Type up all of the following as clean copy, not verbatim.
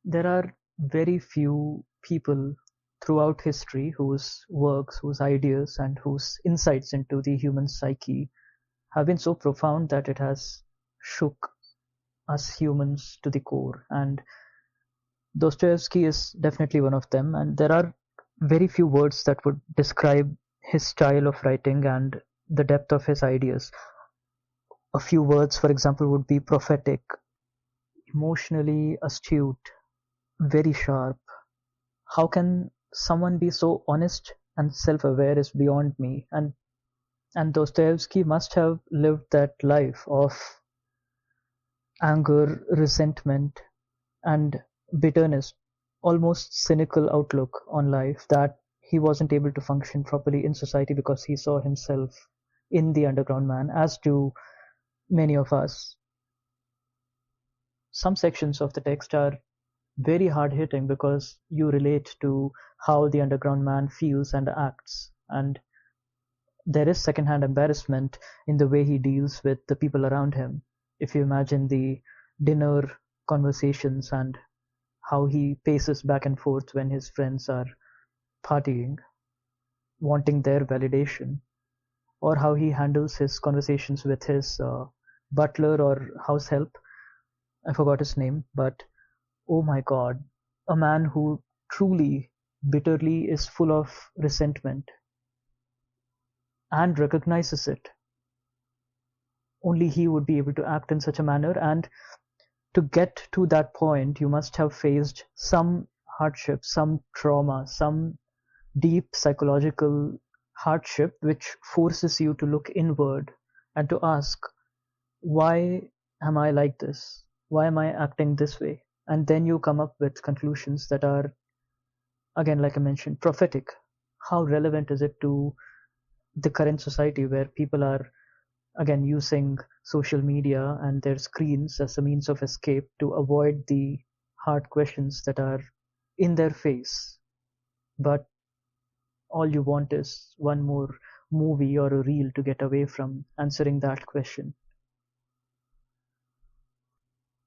There are very few people throughout history whose works, whose ideas, and whose insights into the human psyche have been so profound that it has shook us humans to the core. And Dostoevsky is definitely one of them. And there are very few words that would describe his style of writing and the depth of his ideas. A few words, for example, would be prophetic, emotionally astute, very sharp. How can someone be so honest and self-aware is beyond me. And Dostoevsky must have lived that life of anger, resentment, and bitterness, almost cynical outlook on life, that he wasn't able to function properly in society because he saw himself in the underground man, as do many of us. Some sections of the text are very hard hitting because you relate to how the underground man feels and acts, and there is secondhand embarrassment in the way he deals with the people around him. If you imagine the dinner conversations and how he paces back and forth when his friends are partying, wanting their validation, or how he handles his conversations with his butler or house help. I forgot his name, but oh my god, a man who truly, bitterly is full of resentment and recognizes it. Only he would be able to act in such a manner, and to get to that point, you must have faced some hardship, some trauma, some deep psychological hardship which forces you to look inward and to ask, why am I like this? Why am I acting this way? And then you come up with conclusions that are, again, like I mentioned, prophetic. How relevant is it to the current society where people are, again, using social media and their screens as a means of escape to avoid the hard questions that are in their face? But all you want is one more movie or a reel to get away from answering that question.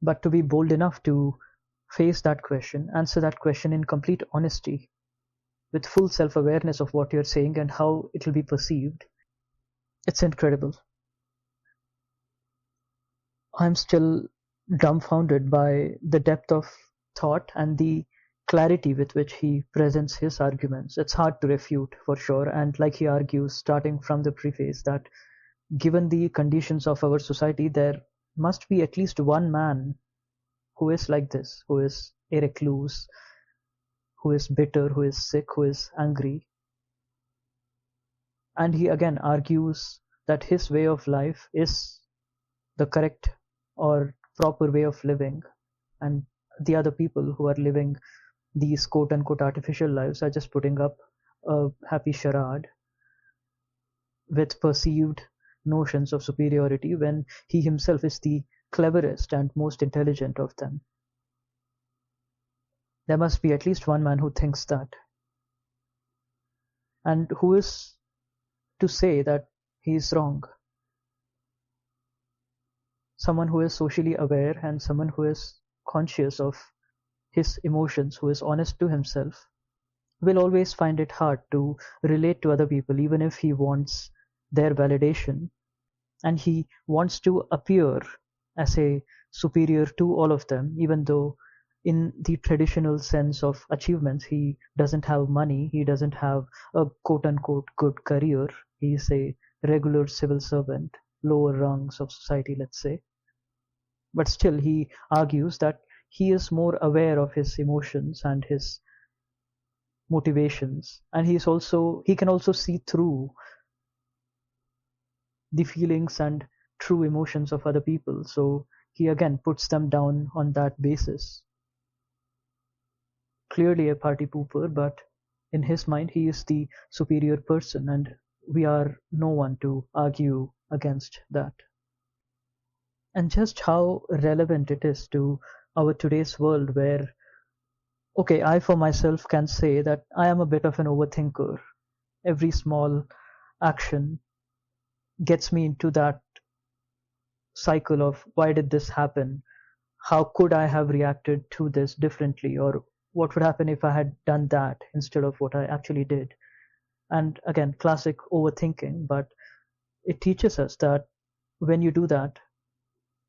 But to be bold enough to face that question, answer that question in complete honesty, with full self-awareness of what you're saying and how it will be perceived, it's incredible. I'm still dumbfounded by the depth of thought and the clarity with which he presents his arguments. It's hard to refute, for sure, and like he argues, starting from the preface, that given the conditions of our society, there must be at least one man who is like this, who is a recluse, who is bitter, who is sick, who is angry. And he again argues that his way of life is the correct or proper way of living, and the other people who are living these quote unquote artificial lives are just putting up a happy charade with perceived notions of superiority when he himself is the cleverest and most intelligent of them. There must be at least one man who thinks that. And who is to say that he is wrong? Someone who is socially aware and someone who is conscious of his emotions, who is honest to himself, will always find it hard to relate to other people, even if he wants their validation and he wants to appear as a superior to all of them, even though in the traditional sense of achievements, he doesn't have money, he doesn't have a quote unquote good career, he's a regular civil servant, lower rungs of society, let's say. But still, he argues that he is more aware of his emotions and his motivations, and he can also see through the feelings and true emotions of other people. So he again puts them down on that basis. Clearly a party pooper, but in his mind he is the superior person, and we are no one to argue against that. And just how relevant it is to our today's world, where, okay, I for myself can say that I am a bit of an overthinker. Every small action gets me into that cycle of, why did this happen? how could I have reacted to this differently, or what would happen if I had done that instead of what I actually did. And again, classic overthinking, but it teaches us that when you do that,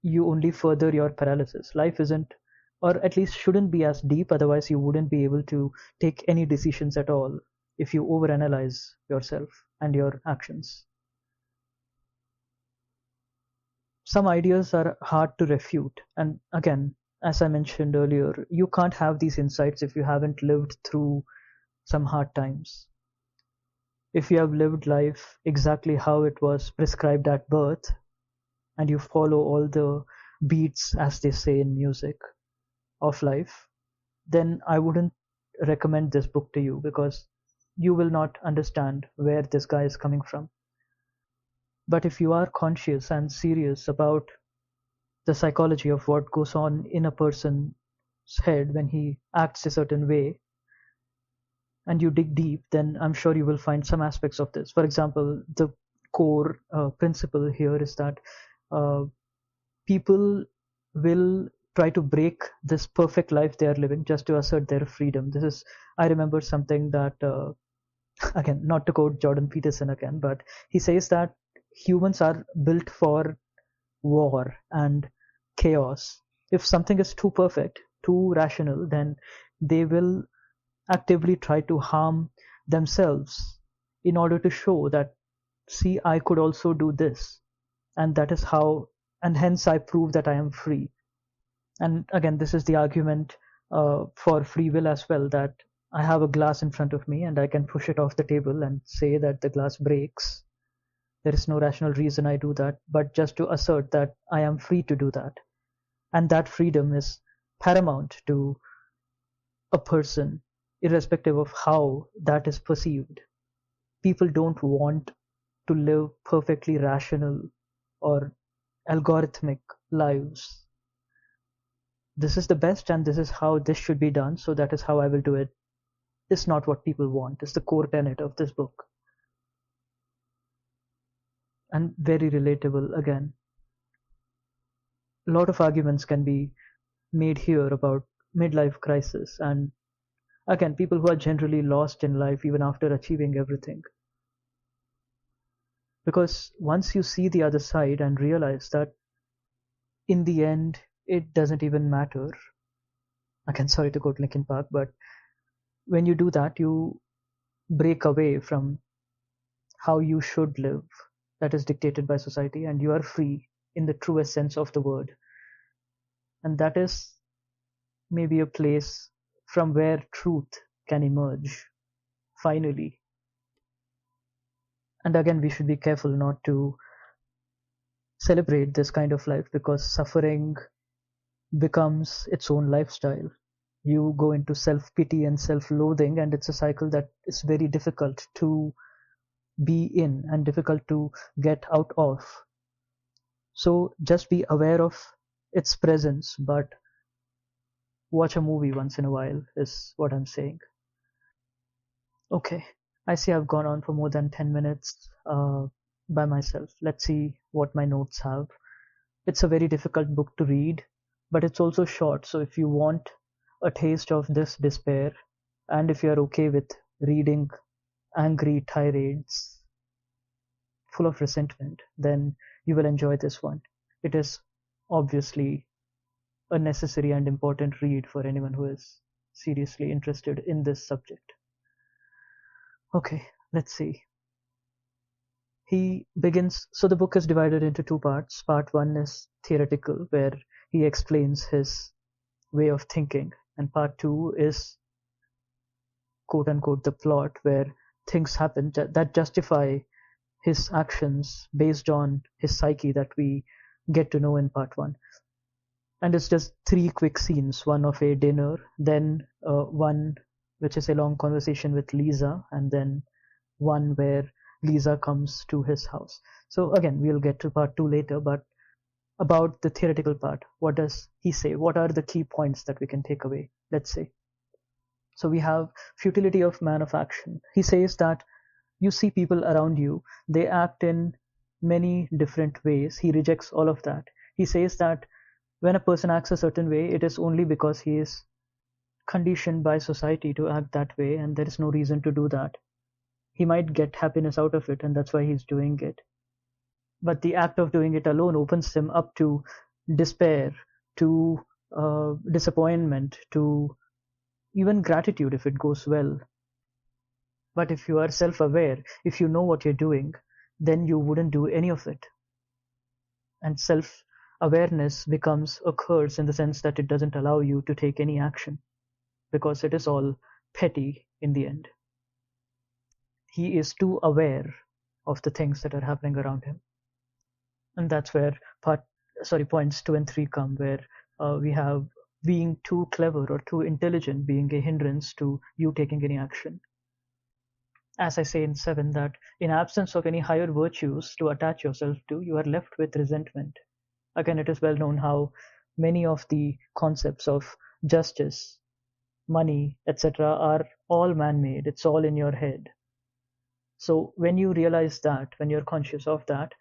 you only further your paralysis. Life isn't, or at least shouldn't be as deep, otherwise, you wouldn't be able to take any decisions at all if you overanalyze yourself and your actions. Some ideas are hard to refute, and again, as I mentioned earlier, you can't have these insights if you haven't lived through some hard times. If you have lived life exactly how it was prescribed at birth, and you follow all the beats, as they say in music, of life, then I wouldn't recommend this book to you, because you will not understand where this guy is coming from. But if you are conscious and serious about the psychology of what goes on in a person's head when he acts a certain way, and you dig deep, then I'm sure you will find some aspects of this. For example, the core principle here is that uh, people will try to break this perfect life they are living just to assert their freedom. This is, I remember something that, again, not to quote Jordan Peterson again, but he says that humans are built for war and chaos. If something is too perfect, too rational, then they will actively try to harm themselves in order to show that, see, I could also do this, and that is how, and hence I prove that I am free. And again, this is the argument for free will as well, that I have a glass in front of me and I can push it off the table and say that the glass breaks. There is no rational reason I do that, but just to assert that I am free to do that. And that freedom is paramount to a person, irrespective of how that is perceived. People don't want to live perfectly rational or algorithmic lives. This is the best and this is how this should be done, so that is how I will do it, is not what people want. It's the core tenet of this book. And very relatable again. A lot of arguments can be made here about midlife crisis, and again, people who are generally lost in life even after achieving everything. Because once you see the other side and realize that in the end it doesn't even matter, again, sorry to quote Linkin Park, but when you do that, you break away from how you should live, that is dictated by society, and you are free in the truest sense of the word. And that is maybe a place from where truth can emerge, finally. And again, we should be careful not to celebrate this kind of life, because suffering becomes its own lifestyle. You go into self-pity and self-loathing, and it's a cycle that is very difficult to be in and difficult to get out of. So just be aware of its presence, but watch a movie once in a while is what I'm saying. Okay, I see I've gone on for more than 10 minutes by myself. Let's see what my notes have. It's a very difficult book to read, but it's also short. So if you want a taste of this despair, and if you're okay with reading angry tirades full of resentment, then you will enjoy this one. It is obviously a necessary and important read for anyone who is seriously interested in this subject. Okay, let's see. He begins, so the book is divided into two parts. Part one is theoretical, where he explains his way of thinking, and part two is quote unquote the plot, where things happen that justify his actions based on his psyche that we get to know in part one. And it's just three quick scenes, one of a dinner, then one which is a long conversation with Lisa, and then one where Lisa comes to his house. So again, we'll get to part two later, but about the theoretical part, what does he say? What are the key points that we can take away? Let's say. So we have futility of man of action. He says that you see people around you, they act in many different ways. He rejects all of that. He says that When a person acts a certain way, it is only because he is conditioned by society to act that way, and there is no reason to do that. He might get happiness out of it, and that's why he's doing it. But the act of doing it alone opens him up to despair, to disappointment, to even gratitude if it goes well. But if you are self aware, if you know what you're doing, then you wouldn't do any of it. And self awareness becomes a curse in the sense that it doesn't allow you to take any action because it is all petty in the end. He is too aware of the things that are happening around him. And that's where points 2 and 3 come, where we have being too clever or too intelligent being a hindrance to you taking any action. As I say in 7, that in absence of any higher virtues to attach yourself to, you are left with resentment. Again, it is well known how many of the concepts of justice, money, etc. are all man-made. It's all in your head. So when you realize that, when you're conscious of that,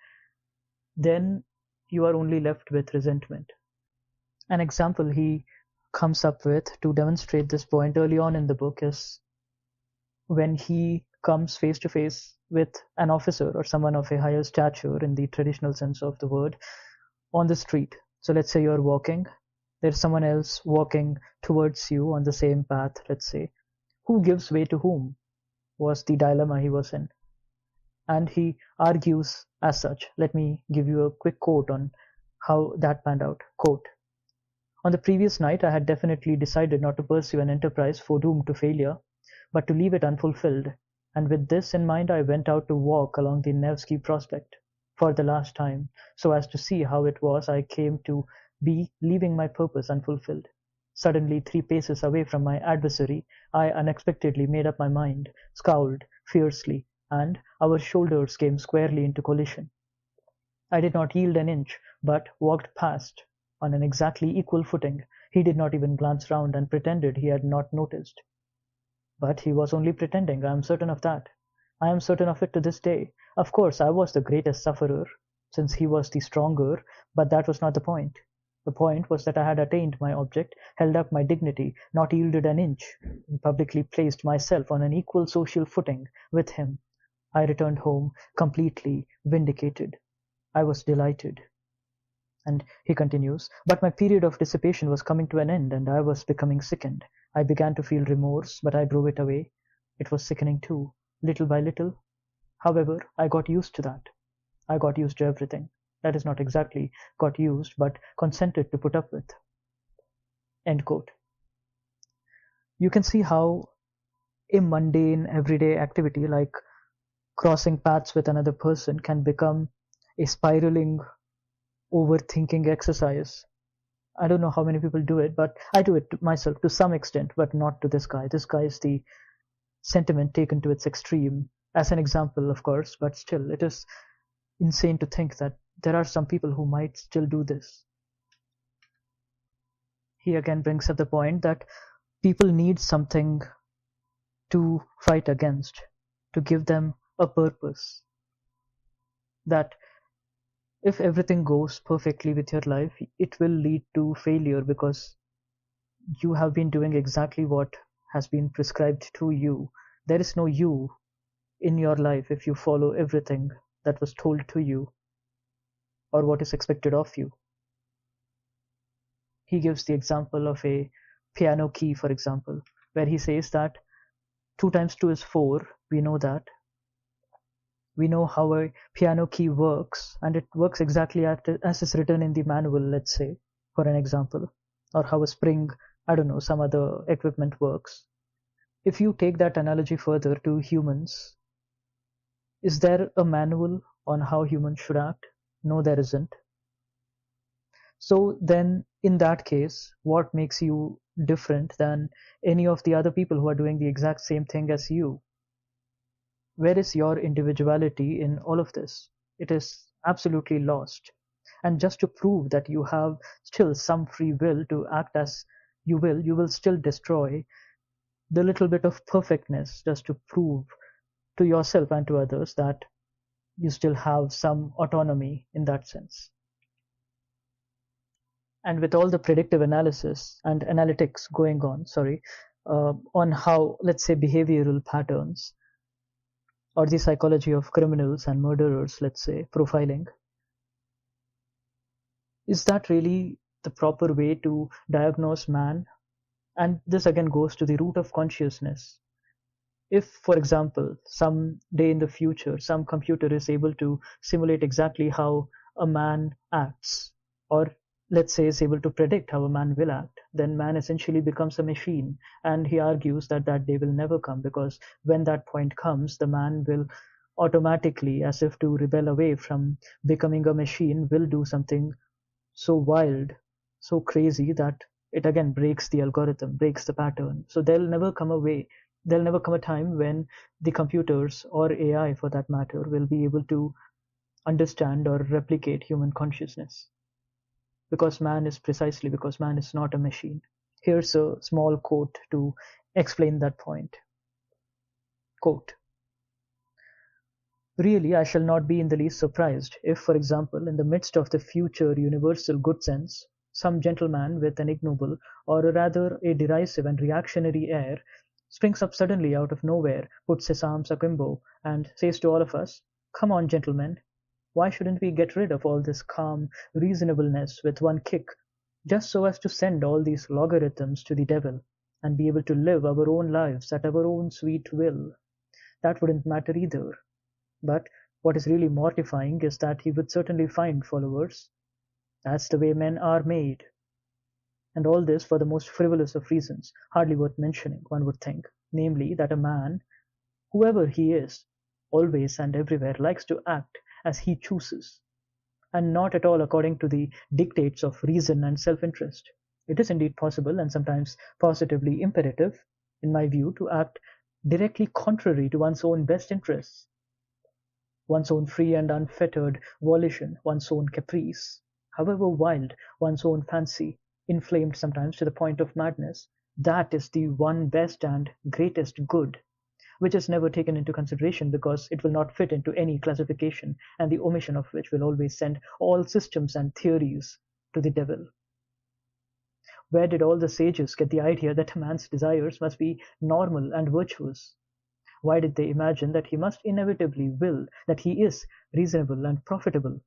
then you are only left with resentment. An example he comes up with to demonstrate this point early on in the book is when he comes face to face with an officer or someone of a higher stature in the traditional sense of the word on the street. So let's say you're walking, there's someone else walking towards you on the same path, let's say. Who gives way to whom was the dilemma he was in. And he argues as such. Let me give you a quick quote on how that panned out. Quote, "On the previous night, I had definitely decided not to pursue an enterprise foredoomed to failure, but to leave it unfulfilled, and with this in mind I went out to walk along the Nevsky Prospect for the last time, so as to see how it was I came to be leaving my purpose unfulfilled. Suddenly, 3 paces away from my adversary, I unexpectedly made up my mind, scowled fiercely, and our shoulders came squarely into collision. I did not yield an inch, but walked past on an exactly equal footing. He did not even glance round and pretended he had not noticed. But he was only pretending, I am certain of that. I am certain of it to this day. Of course, I was the greatest sufferer, since he was the stronger, but that was not the point. The point was that I had attained my object, held up my dignity, not yielded an inch, and publicly placed myself on an equal social footing with him. I returned home completely vindicated. I was delighted." And he continues, "But my period of dissipation was coming to an end, and I was becoming sickened. I began to feel remorse, but I drove it away. It was sickening too, little by little. However, I got used to that. I got used to everything. That is not exactly got used, but consented to put up with." End quote. You can see how a mundane everyday activity like crossing paths with another person can become a spiraling overthinking exercise. I don't know how many people do it, but I do it myself to some extent, but not to this guy. This guy is the sentiment taken to its extreme, as an example, of course, but still, it is insane to think that there are some people who might still do this. He again brings up the point that people need something to fight against, to give them a purpose. That if everything goes perfectly with your life, it will lead to failure because you have been doing exactly what has been prescribed to you. There is no you in your life if you follow everything that was told to you or what is expected of you. He gives the example of a piano key, for example, where he says that 2 times 2 is 4. We know that. We know how a piano key works, and it works exactly as is written in the manual, let's say, for an example, or how a spring, I don't know, some other equipment works. If you take that analogy further to humans, is there a manual on how humans should act? No, there isn't. So then, in that case, what makes you different than any of the other people who are doing the exact same thing as you? Where is your individuality in all of this? It is absolutely lost. And just to prove that you have still some free will to act as you will still destroy the little bit of perfectness just to prove to yourself and to others that you still have some autonomy in that sense. And with all the predictive analysis and analytics going on, on how, let's say, behavioral patterns or the psychology of criminals and murderers, let's say, profiling, is that really the proper way to diagnose man? And this again goes to the root of consciousness. If, for example, some day in the future, some computer is able to simulate exactly how a man acts, or let's say is able to predict how a man will act, then man essentially becomes a machine. And he argues that that day will never come, because when that point comes, the man will automatically, as if to rebel away from becoming a machine, will do something so wild, so crazy that it again breaks the algorithm, breaks the pattern. So there'll never come a time when the computers or AI for that matter will be able to understand or replicate human consciousness. Because man is not a machine. Here's a small quote to explain that point. Quote, really, I shall not be in the least surprised if, for example, in the midst of the future universal good sense, some gentleman with an ignoble, or rather a derisive and reactionary air, springs up suddenly out of nowhere, puts his arms akimbo, and says to all of us, "Come on, gentlemen, why shouldn't we get rid of all this calm reasonableness with one kick, just so as to send all these logarithms to the devil, and be able to live our own lives at our own sweet will?" That wouldn't matter either. But what is really mortifying is that he would certainly find followers. That's the way men are made. And all this for the most frivolous of reasons, hardly worth mentioning, one would think, namely that a man, whoever he is, always and everywhere likes to act as he chooses, and not at all according to the dictates of reason and self-interest. It is indeed possible, and sometimes positively imperative, in my view, to act directly contrary to one's own best interests, one's own free and unfettered volition, one's own caprice, however wild, one's own fancy, inflamed sometimes to the point of madness. That is the one best and greatest good, which is never taken into consideration because it will not fit into any classification, and the omission of which will always send all systems and theories to the devil. Where did all the sages get the idea that a man's desires must be normal and virtuous? Why did they imagine that he must inevitably will, that he is reasonable and profitable?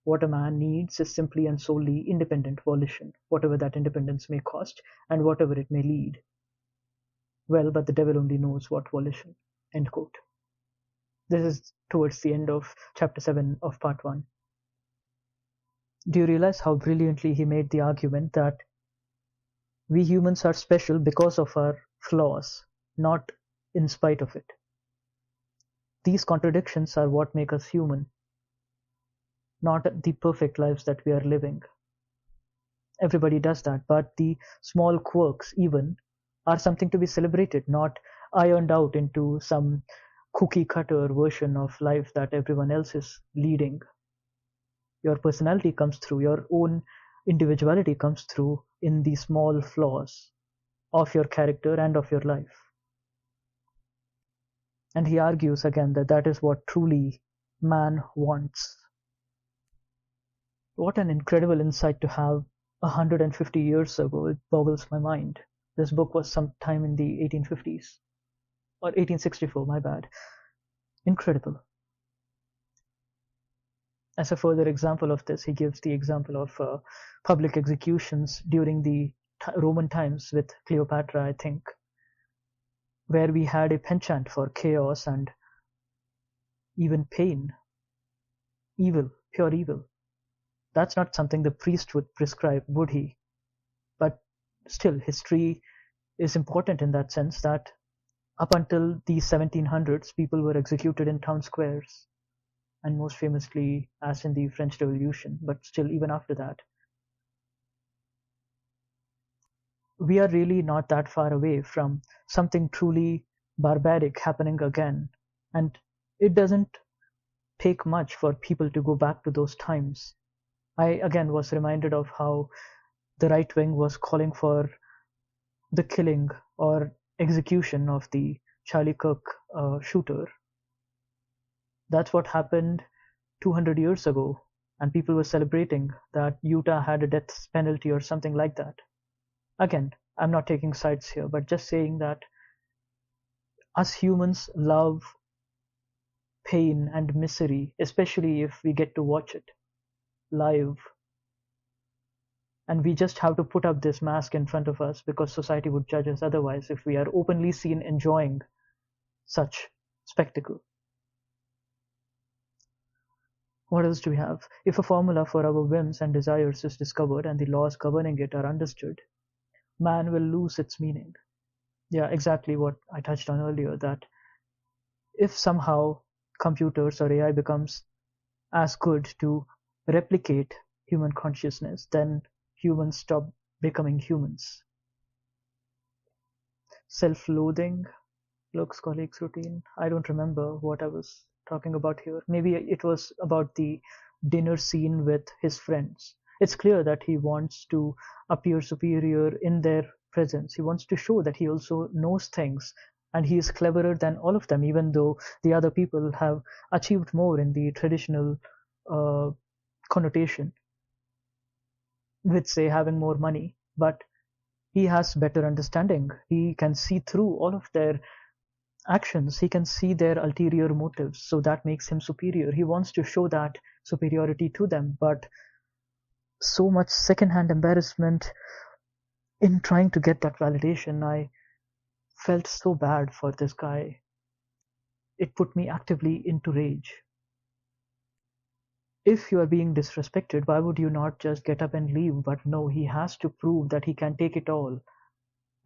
What a man needs is simply and solely independent volition, whatever that independence may cost, and whatever it may lead. Well, but the devil only knows what volition. End quote. This is towards the end of chapter 7 of part 1. Do you realize how brilliantly he made the argument that we humans are special because of our flaws, not in spite of it? These contradictions are what make us human, not the perfect lives that we are living. Everybody does that, but the small quirks even are something to be celebrated, not ironed out into some cookie cutter version of life that everyone else is leading. Your personality comes through, your own individuality comes through in the small flaws of your character and of your life. And he argues again that that is what truly man wants. What an incredible insight to have 150 years ago. It boggles my mind. This book was sometime in the 1850s. Or 1864, my bad. Incredible. As a further example of this, he gives the example of public executions during the Roman times with Cleopatra, I think, where we had a penchant for chaos and even pain, evil, pure evil. That's not something the priest would prescribe, would he? But still, history is important in that sense that up until the 1700s, people were executed in town squares, and most famously as in the French Revolution, but still even after that. We are really not that far away from something truly barbaric happening again, and it doesn't take much for people to go back to those times. I again was reminded of how the right wing was calling for the killing or execution of the Charlie Kirk shooter. That's what happened 200 years ago and people were celebrating that Utah had a death penalty or something like that. Again, I'm not taking sides here, but just saying that us humans love pain and misery, especially if we get to watch it live. And we just have to put up this mask in front of us because society would judge us otherwise if we are openly seen enjoying such spectacle. What else do we have? If a formula for our whims and desires is discovered and the laws governing it are understood, man will lose its meaning. Yeah, exactly what I touched on earlier, that if somehow computers or AI becomes as good to replicate human consciousness, then humans stop becoming humans. Self-loathing, looks, colleagues, routine. I don't remember what I was talking about here. Maybe it was about the dinner scene with his friends. It's clear that he wants to appear superior in their presence. He wants to show that he also knows things and he is cleverer than all of them, even though the other people have achieved more in the traditional uh, connotation with, say, having more money. But he has better understanding. He can see through all of their actions, he can see their ulterior motives, so that makes him superior. He wants to show that superiority to them, but so much secondhand embarrassment in trying to get that validation. I felt so bad for this guy. It put me actively into rage. If you are being disrespected, why would you not just get up and leave? But no, he has to prove that he can take it all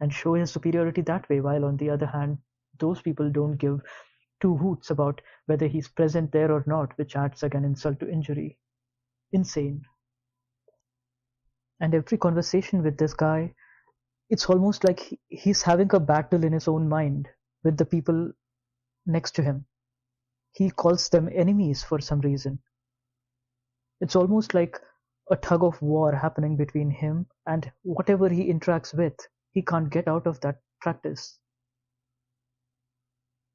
and show his superiority that way, while on the other hand, those people don't give two hoots about whether he's present there or not, which adds again insult to injury. Insane. And every conversation with this guy, it's almost like he's having a battle in his own mind with the people next to him. He calls them enemies for some reason. It's almost like a tug of war happening between him and whatever he interacts with. He can't get out of that practice.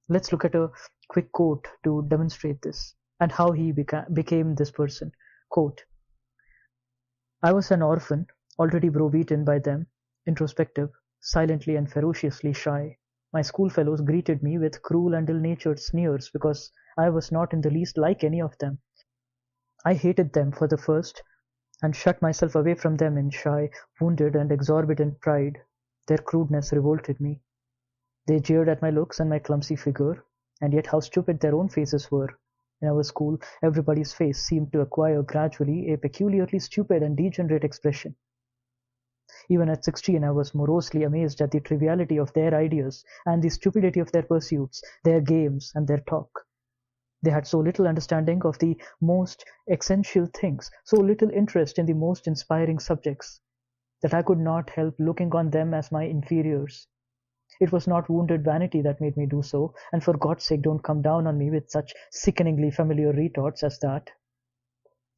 Let's look at a quick quote to demonstrate this and how he became this person. Quote, I was an orphan, already browbeaten by them, introspective, silently and ferociously shy. My schoolfellows greeted me with cruel and ill-natured sneers because I was not in the least like any of them. I hated them for the first, and shut myself away from them in shy, wounded and exorbitant pride. Their crudeness revolted me. They jeered at my looks and my clumsy figure, and yet how stupid their own faces were. In our school, everybody's face seemed to acquire gradually a peculiarly stupid and degenerate expression. Even at 16, I was morosely amazed at the triviality of their ideas and the stupidity of their pursuits, their games, and their talk. They had so little understanding of the most essential things, so little interest in the most inspiring subjects, that I could not help looking on them as my inferiors. It was not wounded vanity that made me do so, and for God's sake don't come down on me with such sickeningly familiar retorts as that.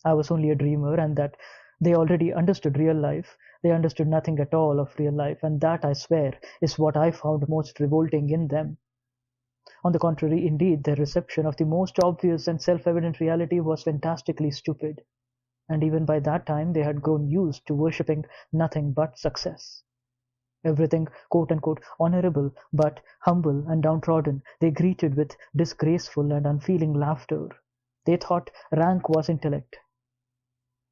I was only a dreamer, and that they already understood real life. They understood nothing at all of real life, and that, I swear, is what I found most revolting in them. On the contrary, indeed, their reception of the most obvious and self-evident reality was fantastically stupid, and even by that time they had grown used to worshipping nothing but success. Everything quote-unquote honorable, but humble and downtrodden, they greeted with disgraceful and unfeeling laughter. They thought rank was intellect.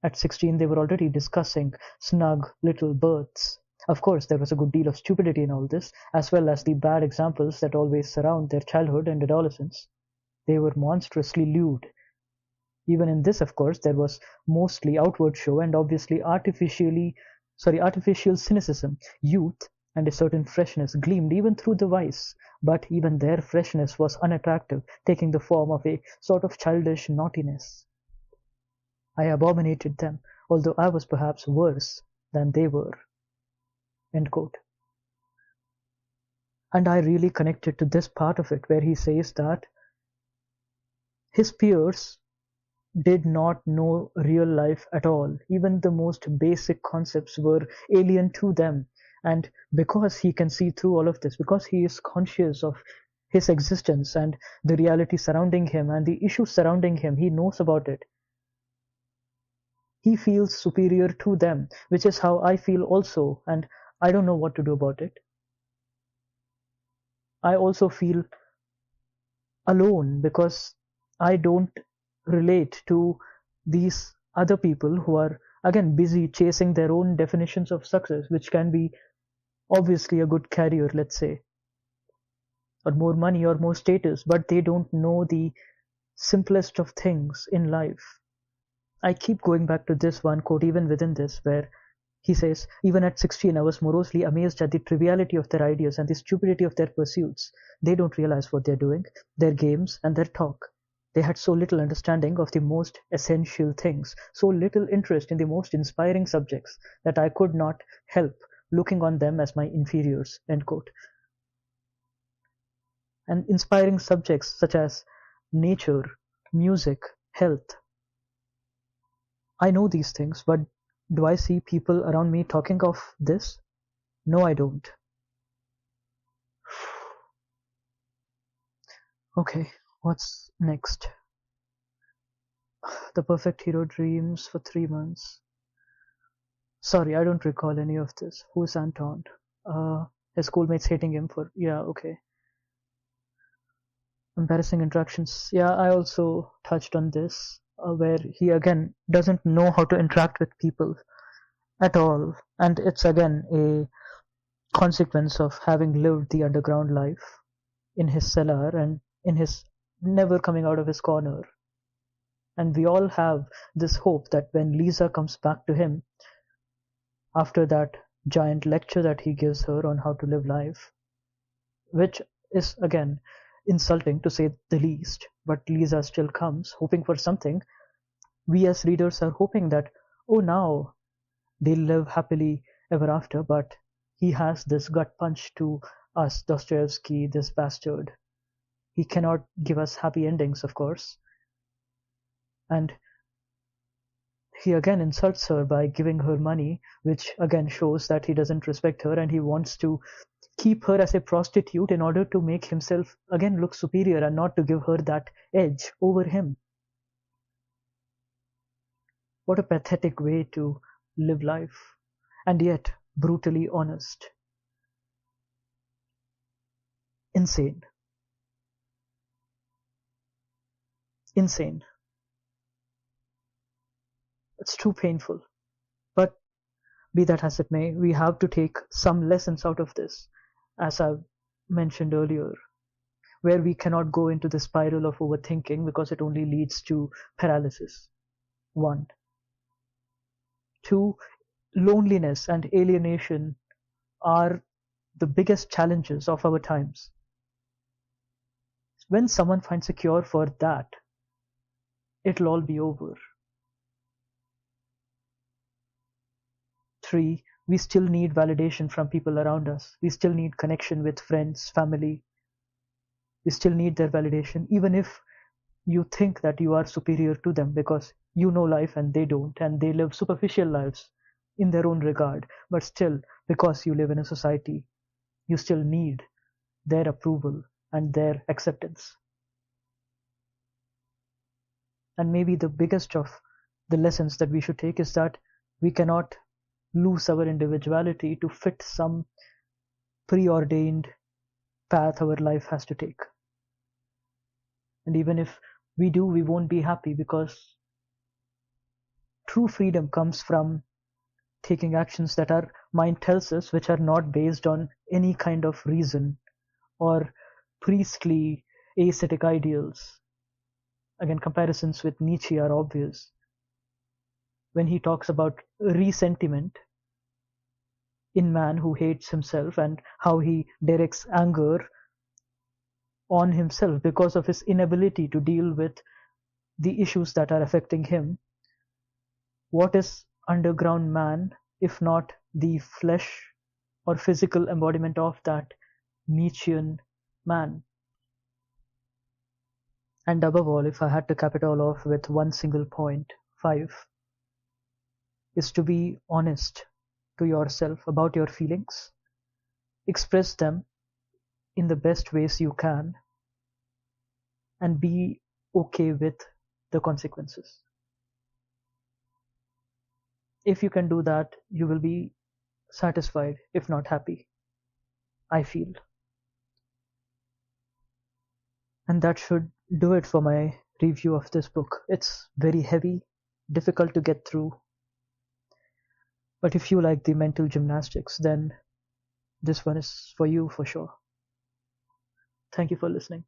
At 16 they were already discussing snug little berths. Of course, there was a good deal of stupidity in all this, as well as the bad examples that always surround their childhood and adolescence. They were monstrously lewd. Even in this, of course, there was mostly outward show and obviously artificial cynicism. Youth and a certain freshness gleamed even through the vice, but even their freshness was unattractive, taking the form of a sort of childish naughtiness. I abominated them, although I was perhaps worse than they were. End quote. And I really connected to this part of it where he says that his peers did not know real life at all. Even the most basic concepts were alien to them. And because he can see through all of this, because he is conscious of his existence and the reality surrounding him and the issues surrounding him, he knows about it. he feels superior to them, which is how I feel also, and I don't know what to do about it. I also feel alone because I don't relate to these other people who are again busy chasing their own definitions of success, which can be obviously a good career, let's say, or more money or more status, but they don't know the simplest of things in life. I keep going back to this one quote even within this, where he says, even at 16, I was morosely amazed at the triviality of their ideas and the stupidity of their pursuits. They don't realize what they're doing, their games and their talk. They had so little understanding of the most essential things, so little interest in the most inspiring subjects, that I could not help looking on them as my inferiors. End quote. And inspiring subjects such as nature, music, health. I know these things, but do I see people around me talking of this? No, I don't. Okay, what's next? The perfect hero dreams for 3 months. Sorry, I don't recall any of this. Who's Anton? His schoolmates hating him for. Yeah, okay. Embarrassing interactions. Yeah, I also touched on this, where he again doesn't know how to interact with people at all. And it's again a consequence of having lived the underground life in his cellar and in his never coming out of his corner. And we all have this hope that when Lisa comes back to him after that giant lecture that he gives her on how to live life, which is again insulting to say the least, but Lisa still comes hoping for something. We as readers are hoping that, oh, now they'll live happily ever after, but he has this gut punch to us, Dostoevsky, this bastard. He cannot give us happy endings, of course. And he again insults her by giving her money, which again shows that he doesn't respect her and he wants to keep her as a prostitute in order to make himself again look superior and not to give her that edge over him. What a pathetic way to live life, and yet brutally honest. Insane. Insane. It's too painful. But be that as it may, we have to take some lessons out of this, as I've mentioned earlier, where we cannot go into the spiral of overthinking because it only leads to paralysis. 1. 2. Loneliness and alienation are the biggest challenges of our times. When someone finds a cure for that, it'll all be over. 3. We still need validation from people around us. We still need connection with friends, family. We still need their validation, even if you think that you are superior to them because you know life and they don't, and they live superficial lives in their own regard. But still, because you live in a society, you still need their approval and their acceptance. And maybe the biggest of the lessons that we should take is that we cannot lose our individuality to fit some preordained path our life has to take. And even if we do, we won't be happy, because true freedom comes from taking actions that our mind tells us, which are not based on any kind of reason or priestly ascetic ideals. Again, comparisons with Nietzsche are obvious. When he talks about resentiment in man who hates himself and how he directs anger on himself because of his inability to deal with the issues that are affecting him, what is underground man if not the flesh or physical embodiment of that Nietzschean man? And above all, if I had to cap it all off with one single point, 5, is to be honest to yourself about your feelings, express them in the best ways you can, and be okay with the consequences. If you can do that, you will be satisfied, if not happy, I feel. And that should do it for my review of this book. It's very heavy, difficult to get through, but if you like the mental gymnastics, then this one is for you for sure. Thank you for listening.